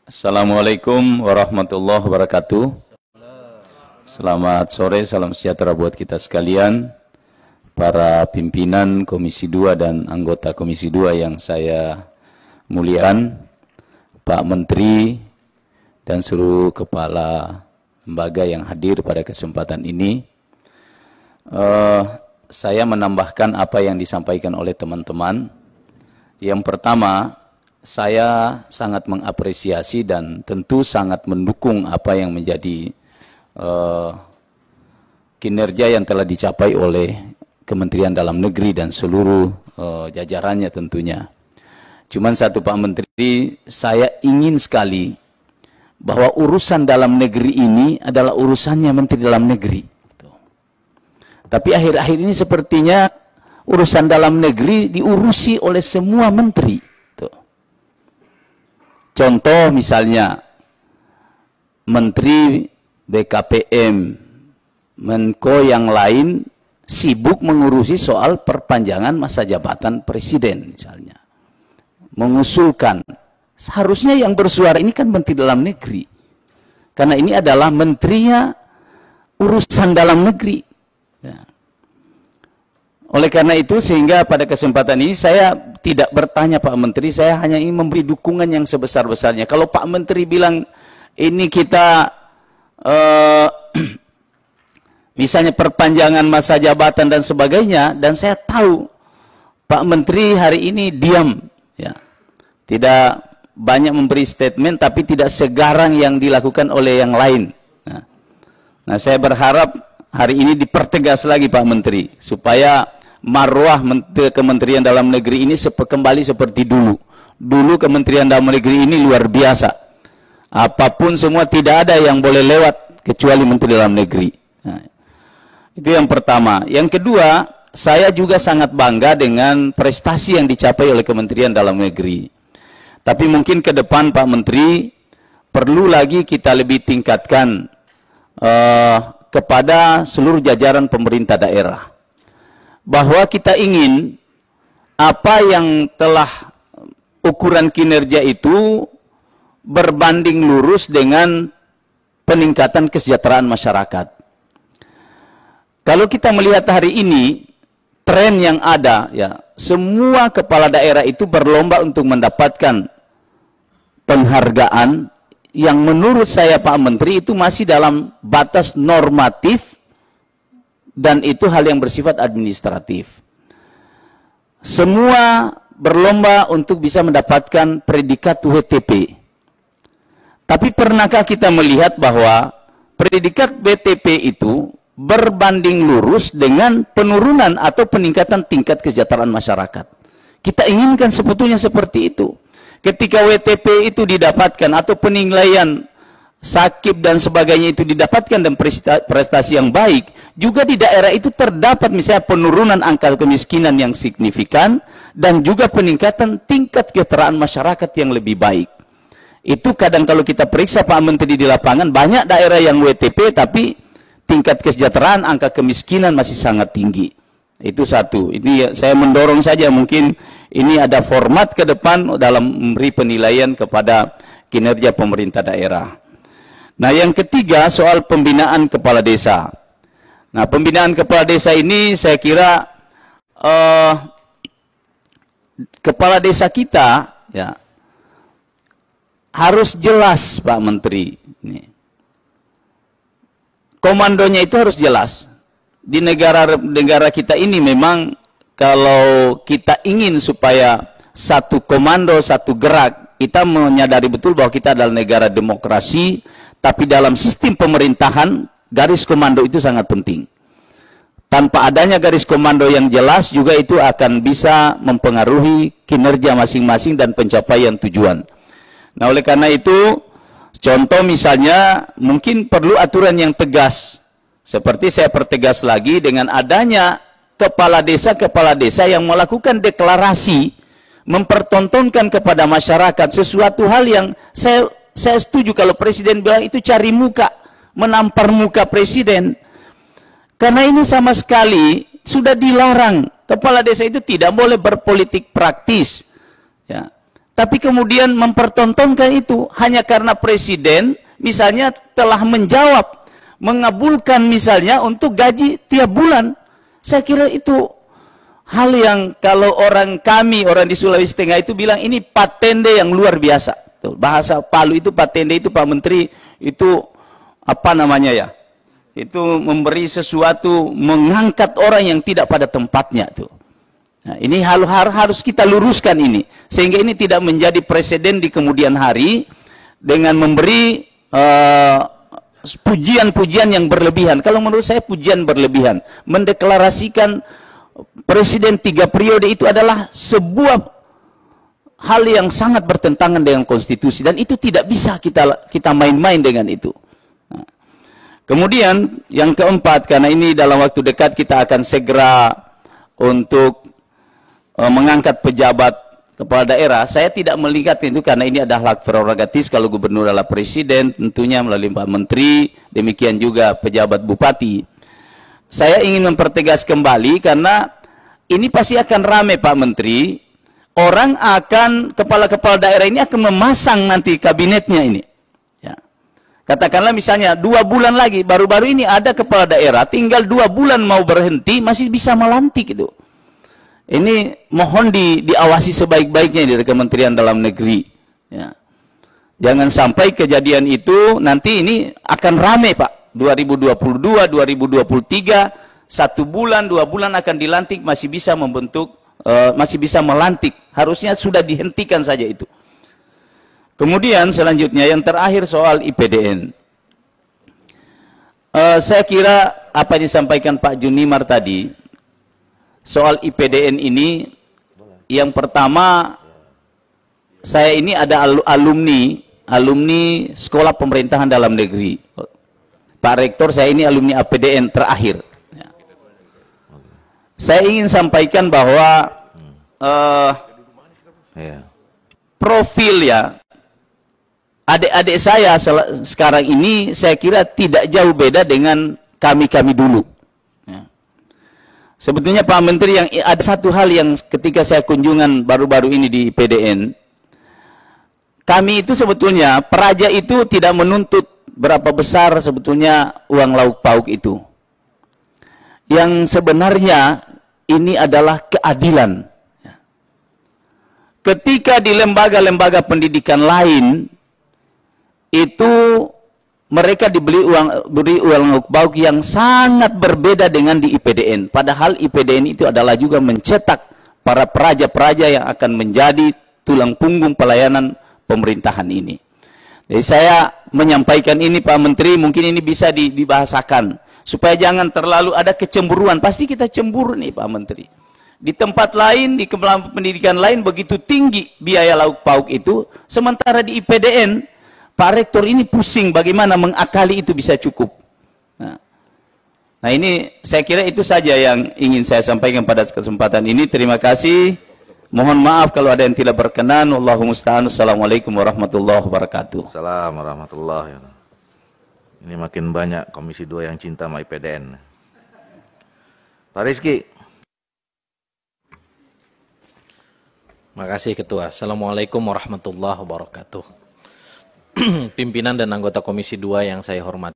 Assalamualaikum warahmatullahi wabarakatuh. Selamat sore, salam sejahtera buat kita sekalian, para pimpinan Komisi 2 dan anggota Komisi 2 yang saya muliakan, Pak Menteri dan seluruh kepala lembaga yang hadir pada kesempatan ini. Saya menambahkan apa yang disampaikan oleh teman-teman. Yang pertama, saya sangat mengapresiasi dan tentu sangat mendukung apa yang menjadi kinerja yang telah dicapai oleh Kementerian Dalam Negeri dan seluruh jajarannya tentunya. Cuman satu, Pak Menteri, saya ingin sekali bahwa urusan dalam negeri ini adalah urusannya Menteri Dalam Negeri. Tapi akhir-akhir ini sepertinya urusan dalam negeri diurusi oleh semua menteri. Contoh misalnya, Menteri BKPM, Menko yang lain sibuk mengurusi soal perpanjangan masa jabatan presiden misalnya. Mengusulkan. Seharusnya yang bersuara ini kan Menteri Dalam Negeri. Karena ini adalah menterinya urusan dalam negeri. Ya. Oleh karena itu, sehingga pada kesempatan ini saya tidak bertanya Pak Menteri, saya hanya ingin memberi dukungan yang sebesar-besarnya. Kalau Pak Menteri bilang ini kita misalnya perpanjangan masa jabatan dan sebagainya, dan saya tahu Pak Menteri hari ini diam, ya, tidak banyak memberi statement, tapi tidak segarang yang dilakukan oleh yang lain. Nah, saya berharap hari ini dipertegas lagi Pak Menteri, supaya marwah Kementerian Dalam Negeri ini kembali seperti dulu. Dulu Kementerian Dalam Negeri ini luar biasa. Apapun semua tidak ada yang boleh lewat kecuali Menteri Dalam Negeri. Nah, itu yang pertama. Yang kedua, saya juga sangat bangga dengan prestasi yang dicapai oleh Kementerian Dalam Negeri. Tapi mungkin ke depan Pak Menteri perlu lagi kita lebih tingkatkan kepada seluruh jajaran pemerintah daerah, bahwa kita ingin apa yang telah ukuran kinerja itu berbanding lurus dengan peningkatan kesejahteraan masyarakat. Kalau kita melihat hari ini, tren yang ada, ya, semua kepala daerah itu berlomba untuk mendapatkan penghargaan yang menurut saya Pak Menteri itu masih dalam batas normatif, dan itu hal yang bersifat administratif. Semua berlomba untuk bisa mendapatkan predikat WTP. Tapi pernahkah kita melihat bahwa predikat BTP itu berbanding lurus dengan penurunan atau peningkatan tingkat kesejahteraan masyarakat? Kita inginkan sebetulnya seperti itu. Ketika WTP itu didapatkan atau penilaian sakit dan sebagainya itu didapatkan dan prestasi yang baik, juga di daerah itu terdapat misalnya penurunan angka kemiskinan yang signifikan dan juga peningkatan tingkat kesejahteraan masyarakat yang lebih baik. Itu kadang kalau kita periksa Pak Menteri di lapangan, banyak daerah yang WTP tapi tingkat kesejahteraan, angka kemiskinan masih sangat tinggi. Itu satu. Ini saya mendorong saja, mungkin ini ada format ke depan dalam memberi penilaian kepada kinerja pemerintah daerah. Nah, yang ketiga soal pembinaan kepala desa. Nah, pembinaan kepala desa ini saya kira kepala desa kita, ya, harus jelas Pak Menteri. Komandonya itu harus jelas. Di negara kita ini memang kalau kita ingin supaya satu komando, satu gerak, kita menyadari betul bahwa kita adalah negara demokrasi. Tapi dalam sistem pemerintahan, garis komando itu sangat penting. Tanpa adanya garis komando yang jelas, juga itu akan bisa mempengaruhi kinerja masing-masing dan pencapaian tujuan. Nah, oleh karena itu, contoh misalnya, mungkin perlu aturan yang tegas. Seperti saya pertegas lagi dengan adanya kepala desa yang melakukan deklarasi, mempertontonkan kepada masyarakat sesuatu hal yang saya setuju kalau Presiden bilang itu cari muka, menampar muka Presiden. Karena ini sama sekali sudah dilarang. Kepala desa itu tidak boleh berpolitik praktis. Ya. tapi kemudian mempertontonkan itu hanya karena presiden misalnya telah menjawab, mengabulkan misalnya untuk gaji tiap bulan. Saya kira itu hal yang kalau orang di Sulawesi Tengah itu bilang ini patende yang luar biasa. Bahasa Palu itu patende itu Pak Menteri itu apa namanya ya? Itu memberi sesuatu, mengangkat orang yang tidak pada tempatnya tuh. Nah, ini harus kita luruskan ini sehingga ini tidak menjadi presiden di kemudian hari dengan memberi pujian-pujian yang berlebihan. Kalau menurut saya pujian berlebihan, mendeklarasikan presiden 3 periode itu adalah sebuah hal yang sangat bertentangan dengan konstitusi dan itu tidak bisa kita main-main dengan itu. Nah, kemudian yang keempat, karena ini dalam waktu dekat kita akan segera untuk mengangkat pejabat kepala daerah, saya tidak melihat itu karena ini adalah hak prerogatif. Kalau gubernur adalah presiden, tentunya melalui Pak Menteri, demikian juga pejabat bupati. Saya ingin mempertegas kembali karena ini pasti akan ramai Pak Menteri. Orang akan, kepala-kepala daerah ini akan memasang nanti kabinetnya ini. Ya. Katakanlah misalnya 2 bulan lagi, baru-baru ini ada kepala daerah, tinggal 2 bulan mau berhenti, masih bisa melantik itu. Ini mohon diawasi sebaik-baiknya dari Kementerian Dalam Negeri. Ya. Jangan sampai kejadian itu nanti ini akan rame Pak. 2022, 2023, 1 bulan, 2 bulan akan dilantik, masih bisa membentuk, masih bisa melantik. Harusnya sudah dihentikan saja itu. Kemudian selanjutnya yang terakhir soal IPDN. Saya kira apa yang disampaikan Pak Junimar tadi, soal IPDN ini, yang pertama, saya ini ada alumni Sekolah Pemerintahan Dalam Negeri. Pak Rektor, saya ini alumni APDN terakhir. Ya. Saya ingin sampaikan bahwa profil ya, adik-adik saya sekarang ini saya kira tidak jauh beda dengan kami-kami dulu. Sebetulnya Pak Menteri, yang ada satu hal yang ketika saya kunjungan baru-baru ini di PDN, kami itu sebetulnya, peraja itu tidak menuntut berapa besar sebetulnya uang lauk pauk itu. Yang sebenarnya ini adalah keadilan. Ketika di lembaga-lembaga pendidikan lain, itu mereka beri uang lauk pauk yang sangat berbeda dengan di IPDN. Padahal IPDN itu adalah juga mencetak para peraja-peraja yang akan menjadi tulang punggung pelayanan pemerintahan ini. Jadi saya menyampaikan ini Pak Menteri, mungkin ini bisa dibahasakan. Supaya jangan terlalu ada kecemburuan. Pasti kita cemburu nih Pak Menteri. Di tempat lain, di pendidikan lain begitu tinggi biaya lauk pauk itu. Sementara di IPDN, Pak Rektor ini pusing bagaimana mengakali itu bisa cukup. Nah ini saya kira itu saja yang ingin saya sampaikan pada kesempatan ini. Terima kasih. Mohon maaf kalau ada yang tidak berkenan. Wallahu musta'an. Assalamualaikum warahmatullahi wabarakatuh. Assalamualaikum warahmatullahi wabarakatuh. Ini makin banyak Komisi 2 yang cinta sama IPDN. Pak Rizky. Makasih Ketua. Assalamualaikum warahmatullahi wabarakatuh. Pimpinan dan anggota Komisi 2 yang saya hormati.